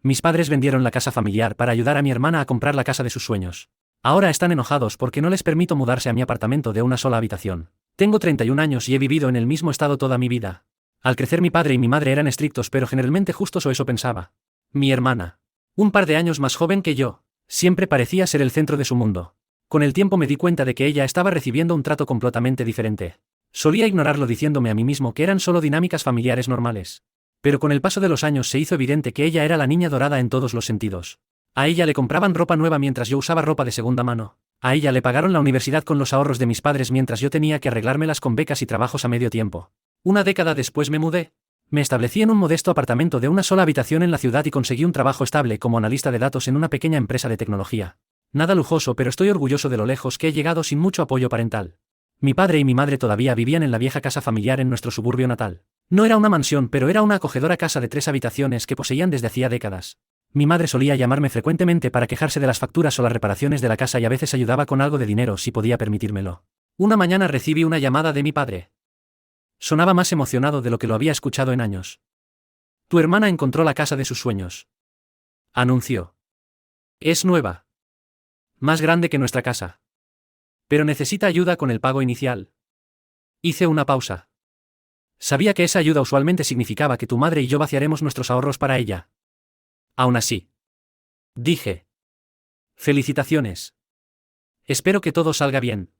Mis padres vendieron la casa familiar para ayudar a mi hermana a comprar la casa de sus sueños. Ahora están enojados porque no les permito mudarse a mi apartamento de una sola habitación. Tengo 31 años y he vivido en el mismo estado toda mi vida. Al crecer mi padre y mi madre eran estrictos pero generalmente justos, o eso pensaba. Mi hermana, un par de años más joven que yo, siempre parecía ser el centro de su mundo. Con el tiempo me di cuenta de que ella estaba recibiendo un trato completamente diferente. Solía ignorarlo diciéndome a mí mismo que eran solo dinámicas familiares normales. Pero con el paso de los años se hizo evidente que ella era la niña dorada en todos los sentidos. A ella le compraban ropa nueva mientras yo usaba ropa de segunda mano. A ella le pagaron la universidad con los ahorros de mis padres mientras yo tenía que arreglármelas con becas y trabajos a medio tiempo. Una década después me mudé. Me establecí en un modesto apartamento de una sola habitación en la ciudad y conseguí un trabajo estable como analista de datos en una pequeña empresa de tecnología. Nada lujoso, pero estoy orgulloso de lo lejos que he llegado sin mucho apoyo parental. Mi padre y mi madre todavía vivían en la vieja casa familiar en nuestro suburbio natal. No era una mansión, pero era una acogedora casa de 3 habitaciones que poseían desde hacía décadas. Mi madre solía llamarme frecuentemente para quejarse de las facturas o las reparaciones de la casa y a veces ayudaba con algo de dinero si podía permitírmelo. Una mañana recibí una llamada de mi padre. Sonaba más emocionado de lo que lo había escuchado en años. Tu hermana encontró la casa de sus sueños, anunció. Es nueva. Más grande que nuestra casa. Pero necesita ayuda con el pago inicial. Hice una pausa. Sabía que esa ayuda usualmente significaba que tu madre y yo vaciaremos nuestros ahorros para ella. Aún así, dije. Felicitaciones. Espero que todo salga bien.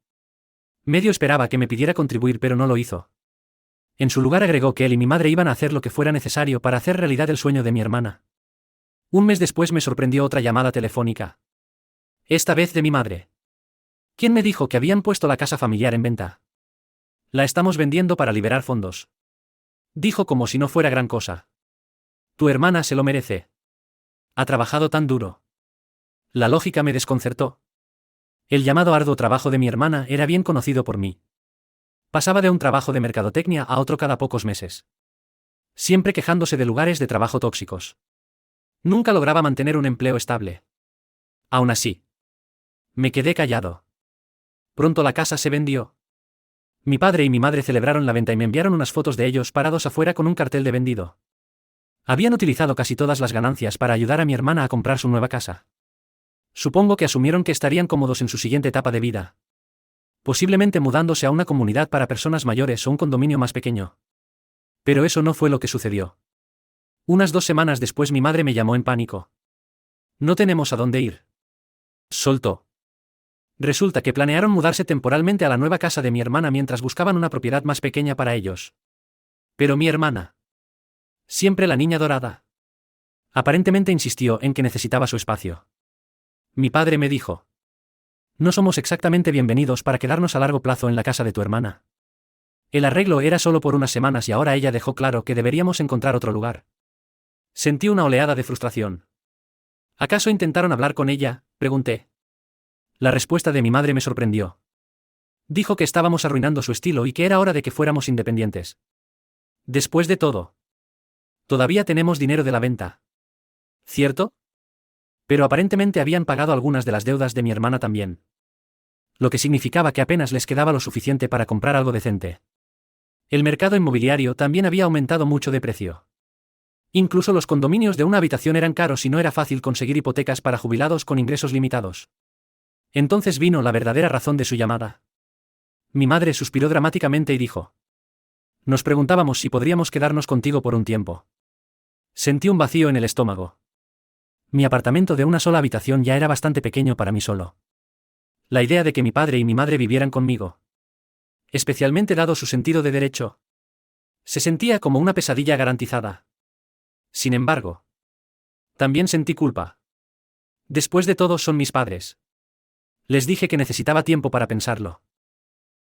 Medio esperaba que me pidiera contribuir, pero no lo hizo. En su lugar agregó que él y mi madre iban a hacer lo que fuera necesario para hacer realidad el sueño de mi hermana. Un mes después me sorprendió otra llamada telefónica. Esta vez de mi madre. ¿Quién me dijo que habían puesto la casa familiar en venta? La estamos vendiendo para liberar fondos. Dijo como si no fuera gran cosa. Tu hermana se lo merece. Ha trabajado tan duro. La lógica me desconcertó. El llamado arduo trabajo de mi hermana era bien conocido por mí. Pasaba de un trabajo de mercadotecnia a otro cada pocos meses. Siempre quejándose de lugares de trabajo tóxicos. Nunca lograba mantener un empleo estable. Aún así, me quedé callado. Pronto la casa se vendió. Mi padre y mi madre celebraron la venta y me enviaron unas fotos de ellos parados afuera con un cartel de vendido. Habían utilizado casi todas las ganancias para ayudar a mi hermana a comprar su nueva casa. Supongo que asumieron que estarían cómodos en su siguiente etapa de vida. Posiblemente mudándose a una comunidad para personas mayores o un condominio más pequeño. Pero eso no fue lo que sucedió. Unas 2 semanas después mi madre me llamó en pánico. No tenemos a dónde ir. Soltó. Resulta que planearon mudarse temporalmente a la nueva casa de mi hermana mientras buscaban una propiedad más pequeña para ellos. Pero mi hermana, siempre la niña dorada, aparentemente insistió en que necesitaba su espacio. Mi padre me dijo: no somos exactamente bienvenidos para quedarnos a largo plazo en la casa de tu hermana. El arreglo era solo por unas semanas y ahora ella dejó claro que deberíamos encontrar otro lugar. Sentí una oleada de frustración. ¿Acaso intentaron hablar con ella?, pregunté. La respuesta de mi madre me sorprendió. Dijo que estábamos arruinando su estilo y que era hora de que fuéramos independientes. Después de todo, todavía tenemos dinero de la venta. ¿Cierto? Pero aparentemente habían pagado algunas de las deudas de mi hermana también. Lo que significaba que apenas les quedaba lo suficiente para comprar algo decente. El mercado inmobiliario también había aumentado mucho de precio. Incluso los condominios de una habitación eran caros y no era fácil conseguir hipotecas para jubilados con ingresos limitados. Entonces vino la verdadera razón de su llamada. Mi madre suspiró dramáticamente y dijo: nos preguntábamos si podríamos quedarnos contigo por un tiempo. Sentí un vacío en el estómago. Mi apartamento de una sola habitación ya era bastante pequeño para mí solo. La idea de que mi padre y mi madre vivieran conmigo, especialmente dado su sentido de derecho, se sentía como una pesadilla garantizada. Sin embargo, también sentí culpa. Después de todo, son mis padres. Les dije que necesitaba tiempo para pensarlo.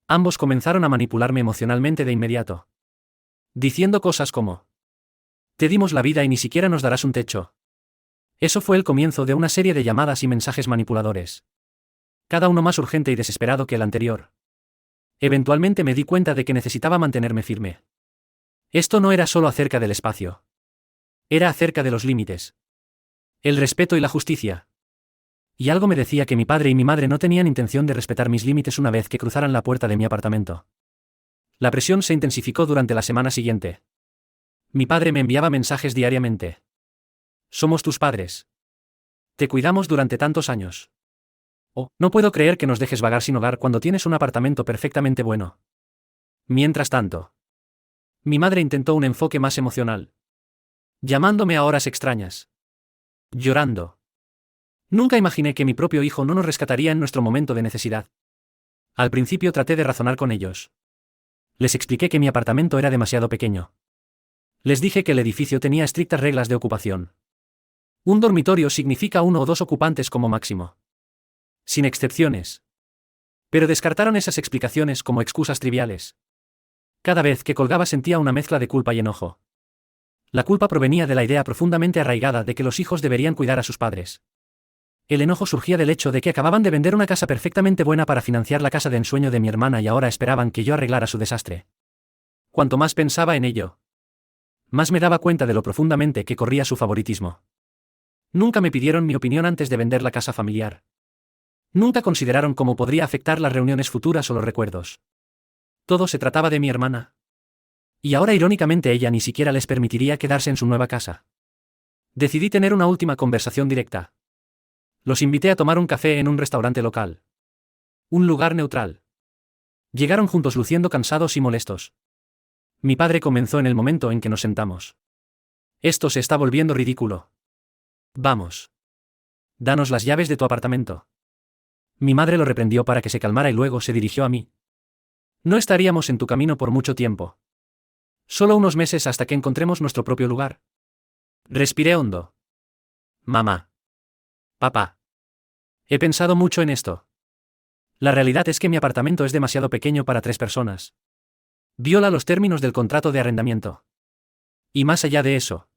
Ambos comenzaron a manipularme emocionalmente de inmediato, diciendo cosas como: te dimos la vida y ni siquiera nos darás un techo. Eso fue el comienzo de una serie de llamadas y mensajes manipuladores. Cada uno más urgente y desesperado que el anterior. Eventualmente me di cuenta de que necesitaba mantenerme firme. Esto no era solo acerca del espacio. Era acerca de los límites, el respeto y la justicia. Y algo me decía que mi padre y mi madre no tenían intención de respetar mis límites una vez que cruzaran la puerta de mi apartamento. La presión se intensificó durante la semana siguiente. Mi padre me enviaba mensajes diariamente. Somos tus padres. Te cuidamos durante tantos años. Oh, no puedo creer que nos dejes vagar sin hogar cuando tienes un apartamento perfectamente bueno. Mientras tanto, mi madre intentó un enfoque más emocional. Llamándome a horas extrañas. Llorando. Nunca imaginé que mi propio hijo no nos rescataría en nuestro momento de necesidad. Al principio traté de razonar con ellos. Les expliqué que mi apartamento era demasiado pequeño. Les dije que el edificio tenía estrictas reglas de ocupación. Un dormitorio significa 1 o 2 ocupantes como máximo. Sin excepciones. Pero descartaron esas explicaciones como excusas triviales. Cada vez que colgaba sentía una mezcla de culpa y enojo. La culpa provenía de la idea profundamente arraigada de que los hijos deberían cuidar a sus padres. El enojo surgía del hecho de que acababan de vender una casa perfectamente buena para financiar la casa de ensueño de mi hermana y ahora esperaban que yo arreglara su desastre. Cuanto más pensaba en ello, más me daba cuenta de lo profundamente que corría su favoritismo. Nunca me pidieron mi opinión antes de vender la casa familiar. Nunca consideraron cómo podría afectar las reuniones futuras o los recuerdos. Todo se trataba de mi hermana. Y ahora irónicamente ella ni siquiera les permitiría quedarse en su nueva casa. Decidí tener una última conversación directa. Los invité a tomar un café en un restaurante local. Un lugar neutral. Llegaron juntos luciendo cansados y molestos. Mi padre comenzó en el momento en que nos sentamos. Esto se está volviendo ridículo. Vamos. Danos las llaves de tu apartamento. Mi madre lo reprendió para que se calmara y luego se dirigió a mí. No estaríamos en tu camino por mucho tiempo. Solo unos meses hasta que encontremos nuestro propio lugar. Respiré hondo. Mamá. Papá. He pensado mucho en esto. La realidad es que mi apartamento es demasiado pequeño para 3 personas. Viola los términos del contrato de arrendamiento. Y más allá de eso,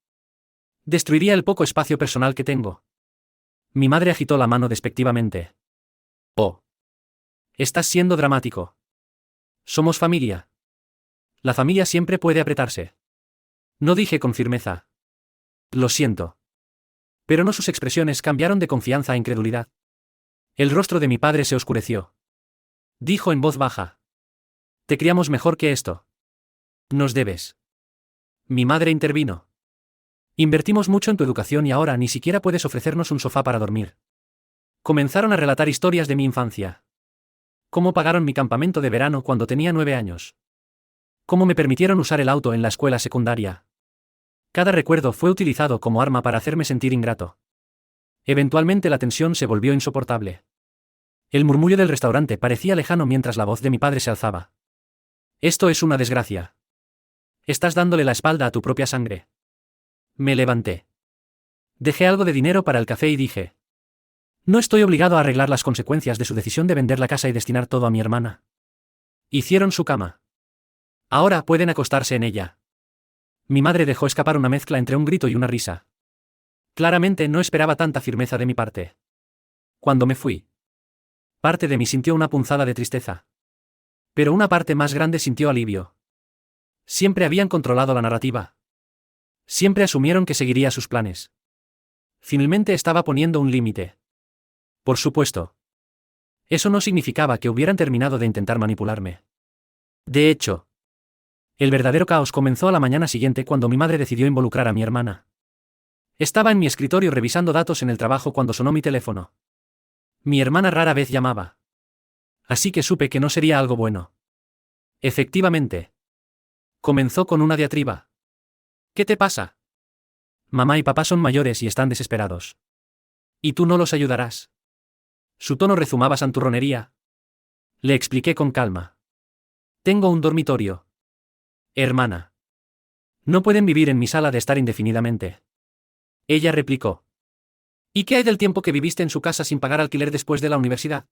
destruiría el poco espacio personal que tengo. Mi madre agitó la mano despectivamente. Oh. Estás siendo dramático. Somos familia. La familia siempre puede apretarse. No dije con firmeza. Lo siento. Pero no, sus expresiones cambiaron de confianza a incredulidad. El rostro de mi padre se oscureció. Dijo en voz baja. Te criamos mejor que esto. Nos debes. Mi madre intervino. Invertimos mucho en tu educación y ahora ni siquiera puedes ofrecernos un sofá para dormir. Comenzaron a relatar historias de mi infancia. Cómo pagaron mi campamento de verano cuando tenía 9 años. Cómo me permitieron usar el auto en la escuela secundaria. Cada recuerdo fue utilizado como arma para hacerme sentir ingrato. Eventualmente la tensión se volvió insoportable. El murmullo del restaurante parecía lejano mientras la voz de mi padre se alzaba. Esto es una desgracia. Estás dándole la espalda a tu propia sangre. Me levanté. Dejé algo de dinero para el café y dije. No estoy obligado a arreglar las consecuencias de su decisión de vender la casa y destinar todo a mi hermana. Hicieron su cama. Ahora pueden acostarse en ella. Mi madre dejó escapar una mezcla entre un grito y una risa. Claramente no esperaba tanta firmeza de mi parte. Cuando me fui, parte de mí sintió una punzada de tristeza. Pero una parte más grande sintió alivio. Siempre habían controlado la narrativa. Siempre asumieron que seguiría sus planes. Finalmente estaba poniendo un límite. Por supuesto. Eso no significaba que hubieran terminado de intentar manipularme. De hecho, el verdadero caos comenzó a la mañana siguiente cuando mi madre decidió involucrar a mi hermana. Estaba en mi escritorio revisando datos en el trabajo cuando sonó mi teléfono. Mi hermana rara vez llamaba. Así que supe que no sería algo bueno. Efectivamente. Comenzó con una diatriba. ¿Qué te pasa? Mamá y papá son mayores y están desesperados. ¿Y tú no los ayudarás? Su tono rezumaba santurronería. Le expliqué con calma. Tengo un dormitorio. Hermana. No pueden vivir en mi sala de estar indefinidamente. Ella replicó. ¿Y qué hay del tiempo que viviste en su casa sin pagar alquiler después de la universidad?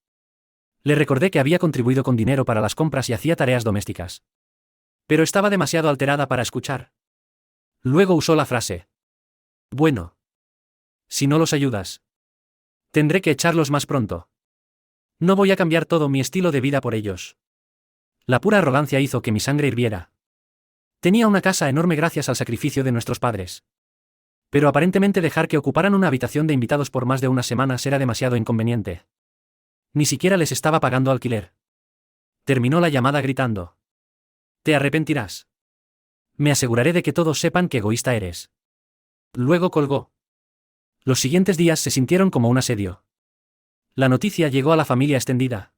Le recordé que había contribuido con dinero para las compras y hacía tareas domésticas. Pero estaba demasiado alterada para escuchar. Luego usó la frase. Bueno. Si no los ayudas, tendré que echarlos más pronto. No voy a cambiar todo mi estilo de vida por ellos. La pura arrogancia hizo que mi sangre hirviera. Tenía una casa enorme gracias al sacrificio de nuestros padres. Pero aparentemente dejar que ocuparan una habitación de invitados por más de unas semanas era demasiado inconveniente. Ni siquiera les estaba pagando alquiler. Terminó la llamada gritando. Te arrepentirás. Me aseguraré de que todos sepan qué egoísta eres. Luego colgó. Los siguientes días se sintieron como un asedio. La noticia llegó a la familia extendida.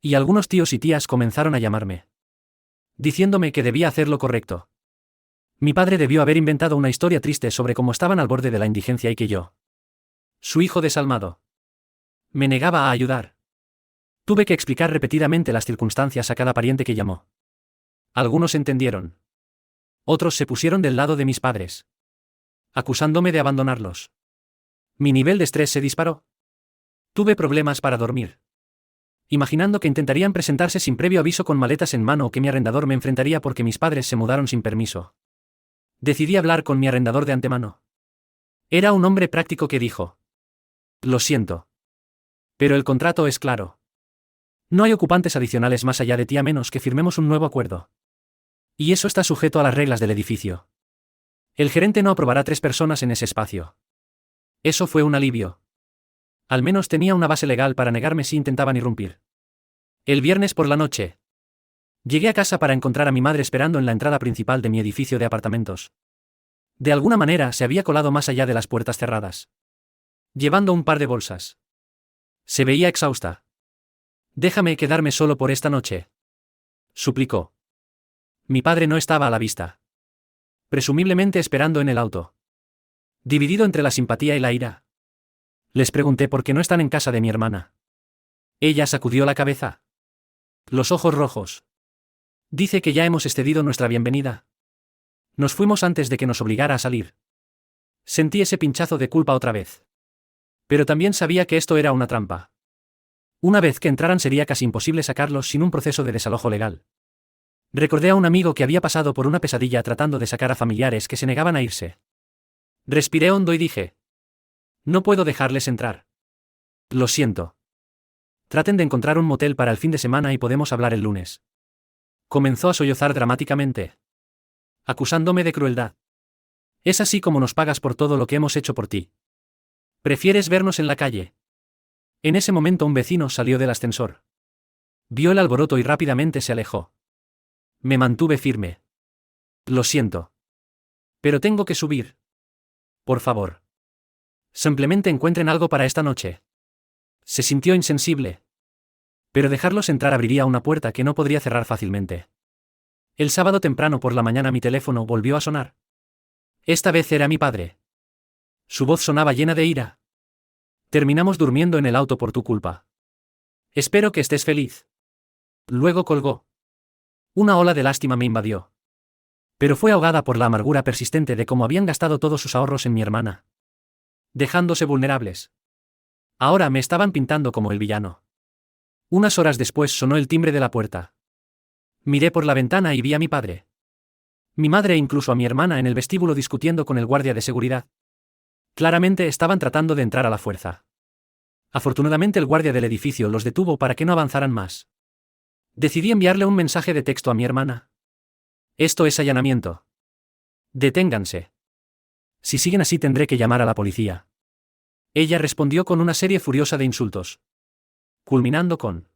Y algunos tíos y tías comenzaron a llamarme, diciéndome que debía hacer lo correcto. Mi padre debió haber inventado una historia triste sobre cómo estaban al borde de la indigencia y que yo, su hijo desalmado, me negaba a ayudar. Tuve que explicar repetidamente las circunstancias a cada pariente que llamó. Algunos entendieron. Otros se pusieron del lado de mis padres, acusándome de abandonarlos. Mi nivel de estrés se disparó. Tuve problemas para dormir, imaginando que intentarían presentarse sin previo aviso con maletas en mano o que mi arrendador me enfrentaría porque mis padres se mudaron sin permiso. Decidí hablar con mi arrendador de antemano. Era un hombre práctico que dijo: lo siento, pero el contrato es claro. No hay ocupantes adicionales más allá de ti a menos que firmemos un nuevo acuerdo. Y eso está sujeto a las reglas del edificio. El gerente no aprobará 3 personas en ese espacio. Eso fue un alivio. Al menos tenía una base legal para negarme si intentaban irrumpir. El viernes por la noche, llegué a casa para encontrar a mi madre esperando en la entrada principal de mi edificio de apartamentos. De alguna manera se había colado más allá de las puertas cerradas, llevando un par de bolsas. Se veía exhausta. Déjame quedarme solo por esta noche, suplicó. Mi padre no estaba a la vista, presumiblemente esperando en el auto. Dividido entre la simpatía y la ira, les pregunté por qué no están en casa de mi hermana. Ella sacudió la cabeza, los ojos rojos. Dice que ya hemos excedido nuestra bienvenida. Nos fuimos antes de que nos obligara a salir. Sentí ese pinchazo de culpa otra vez. Pero también sabía que esto era una trampa. Una vez que entraran sería casi imposible sacarlos sin un proceso de desalojo legal. Recordé a un amigo que había pasado por una pesadilla tratando de sacar a familiares que se negaban a irse. Respiré hondo y dije: no puedo dejarles entrar. Lo siento. Traten de encontrar un motel para el fin de semana y podemos hablar el lunes. Comenzó a sollozar dramáticamente, acusándome de crueldad. Es así como nos pagas por todo lo que hemos hecho por ti. ¿Prefieres vernos en la calle? En ese momento un vecino salió del ascensor. Vio el alboroto y rápidamente se alejó. Me mantuve firme. Lo siento. Pero tengo que subir. Por favor. Simplemente encuentren algo para esta noche. Se sintió insensible. Pero dejarlos entrar abriría una puerta que no podría cerrar fácilmente. El sábado temprano por la mañana mi teléfono volvió a sonar. Esta vez era mi padre. Su voz sonaba llena de ira. Terminamos durmiendo en el auto por tu culpa. Espero que estés feliz. Luego colgó. Una ola de lástima me invadió. Pero fue ahogada por la amargura persistente de cómo habían gastado todos sus ahorros en mi hermana, dejándose vulnerables. Ahora me estaban pintando como el villano. Unas horas después sonó el timbre de la puerta. Miré por la ventana y vi a mi padre, mi madre e incluso a mi hermana en el vestíbulo discutiendo con el guardia de seguridad. Claramente estaban tratando de entrar a la fuerza. Afortunadamente el guardia del edificio los detuvo para que no avanzaran más. Decidí enviarle un mensaje de texto a mi hermana. Esto es allanamiento. Deténganse. Si siguen así tendré que llamar a la policía. Ella respondió con una serie furiosa de insultos, culminando con: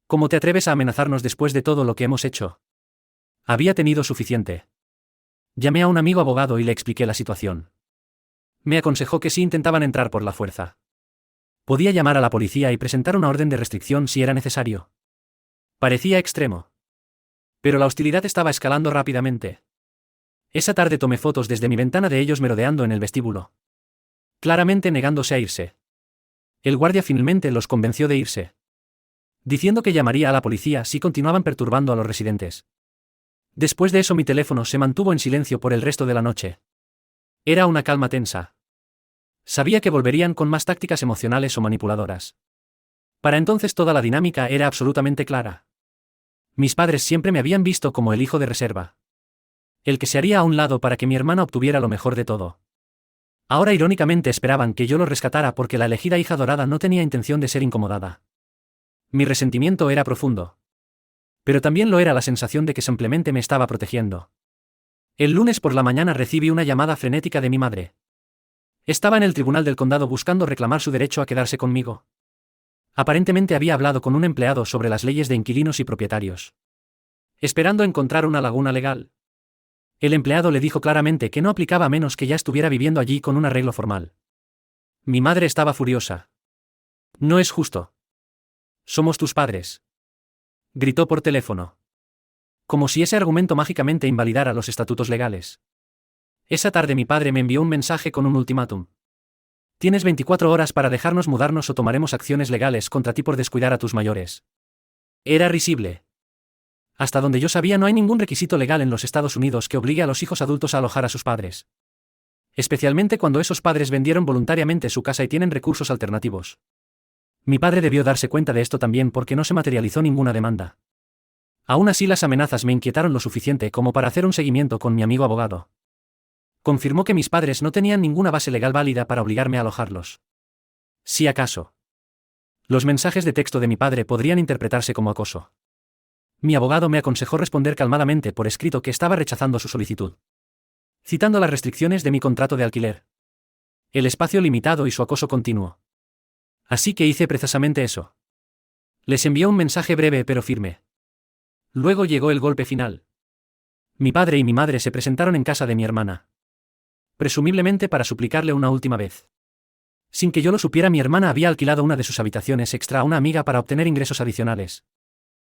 ¿cómo te atreves a amenazarnos después de todo lo que hemos hecho? Había tenido suficiente. Llamé a un amigo abogado y le expliqué la situación. Me aconsejó que si intentaban entrar por la fuerza, podía llamar a la policía y presentar una orden de restricción si era necesario. Parecía extremo. Pero la hostilidad estaba escalando rápidamente. Esa tarde tomé fotos desde mi ventana de ellos merodeando en el vestíbulo, claramente negándose a irse. El guardia finalmente los convenció de irse, diciendo que llamaría a la policía si continuaban perturbando a los residentes. Después de eso mi teléfono se mantuvo en silencio por el resto de la noche. Era una calma tensa. Sabía que volverían con más tácticas emocionales o manipuladoras. Para entonces toda la dinámica era absolutamente clara. Mis padres siempre me habían visto como el hijo de reserva, el que se haría a un lado para que mi hermana obtuviera lo mejor de todo. Ahora irónicamente esperaban que yo lo rescatara porque la elegida hija dorada no tenía intención de ser incomodada. Mi resentimiento era profundo. Pero también lo era la sensación de que simplemente me estaba protegiendo. El lunes por la mañana recibí una llamada frenética de mi madre. Estaba en el tribunal del condado buscando reclamar su derecho a quedarse conmigo. Aparentemente había hablado con un empleado sobre las leyes de inquilinos y propietarios, esperando encontrar una laguna legal. El empleado le dijo claramente que no aplicaba a menos que ya estuviera viviendo allí con un arreglo formal. Mi madre estaba furiosa. No es justo. Somos tus padres. Gritó por teléfono. Como si ese argumento mágicamente invalidara los estatutos legales. Esa tarde mi padre me envió un mensaje con un ultimátum. Tienes 24 horas para dejarnos mudarnos o tomaremos acciones legales contra ti por descuidar a tus mayores. Era risible. Hasta donde yo sabía no hay ningún requisito legal en los Estados Unidos que obligue a los hijos adultos a alojar a sus padres. Especialmente cuando esos padres vendieron voluntariamente su casa y tienen recursos alternativos. Mi padre debió darse cuenta de esto también porque no se materializó ninguna demanda. Aún así las amenazas me inquietaron lo suficiente como para hacer un seguimiento con mi amigo abogado. Confirmó que mis padres no tenían ninguna base legal válida para obligarme a alojarlos. Si acaso. Los mensajes de texto de mi padre podrían interpretarse como acoso. Mi abogado me aconsejó responder calmadamente por escrito que estaba rechazando su solicitud. Citando las restricciones de mi contrato de alquiler. El espacio limitado y su acoso continuo. Así que hice precisamente eso. Les envió un mensaje breve pero firme. Luego llegó el golpe final. Mi padre y mi madre se presentaron en casa de mi hermana. Presumiblemente para suplicarle una última vez. Sin que yo lo supiera, mi hermana había alquilado una de sus habitaciones extra a una amiga para obtener ingresos adicionales.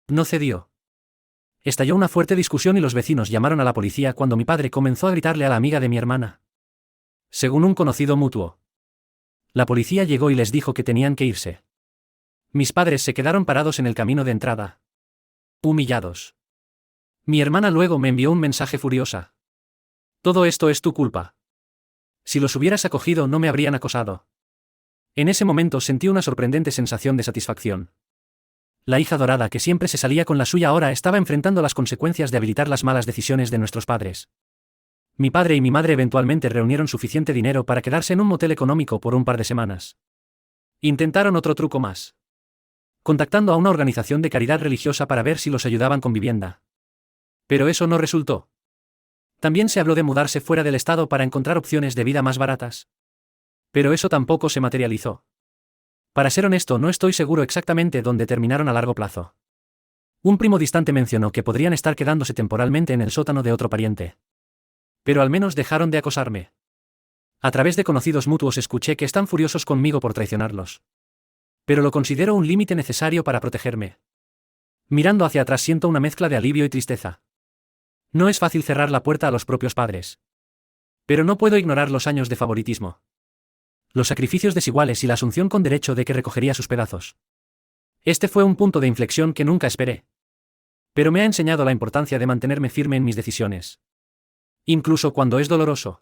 No cedió. Estalló una fuerte discusión y los vecinos llamaron a la policía cuando mi padre comenzó a gritarle a la amiga de mi hermana. Según un conocido mutuo. La policía llegó y les dijo que tenían que irse. Mis padres se quedaron parados en el camino de entrada. Humillados. Mi hermana luego me envió un mensaje furiosa. Todo esto es tu culpa. Si los hubieras acogido no me habrían acosado. En ese momento sentí una sorprendente sensación de satisfacción. La hija dorada que siempre se salía con la suya ahora estaba enfrentando las consecuencias de habilitar las malas decisiones de nuestros padres. Mi padre y mi madre eventualmente reunieron suficiente dinero para quedarse en un motel económico por un par de semanas. Intentaron otro truco más. Contactando a una organización de caridad religiosa para ver si los ayudaban con vivienda. Pero eso no resultó. También se habló de mudarse fuera del estado para encontrar opciones de vida más baratas. Pero eso tampoco se materializó. Para ser honesto, no estoy seguro exactamente dónde terminaron a largo plazo. Un primo distante mencionó que podrían estar quedándose temporalmente en el sótano de otro pariente. Pero al menos dejaron de acosarme. A través de conocidos mutuos escuché que están furiosos conmigo por traicionarlos. Pero lo considero un límite necesario para protegerme. Mirando hacia atrás siento una mezcla de alivio y tristeza. No es fácil cerrar la puerta a los propios padres. Pero no puedo ignorar los años de favoritismo. Los sacrificios desiguales y la asunción con derecho de que recogería sus pedazos. Este fue un punto de inflexión que nunca esperé. Pero me ha enseñado la importancia de mantenerme firme en mis decisiones. Incluso cuando es doloroso.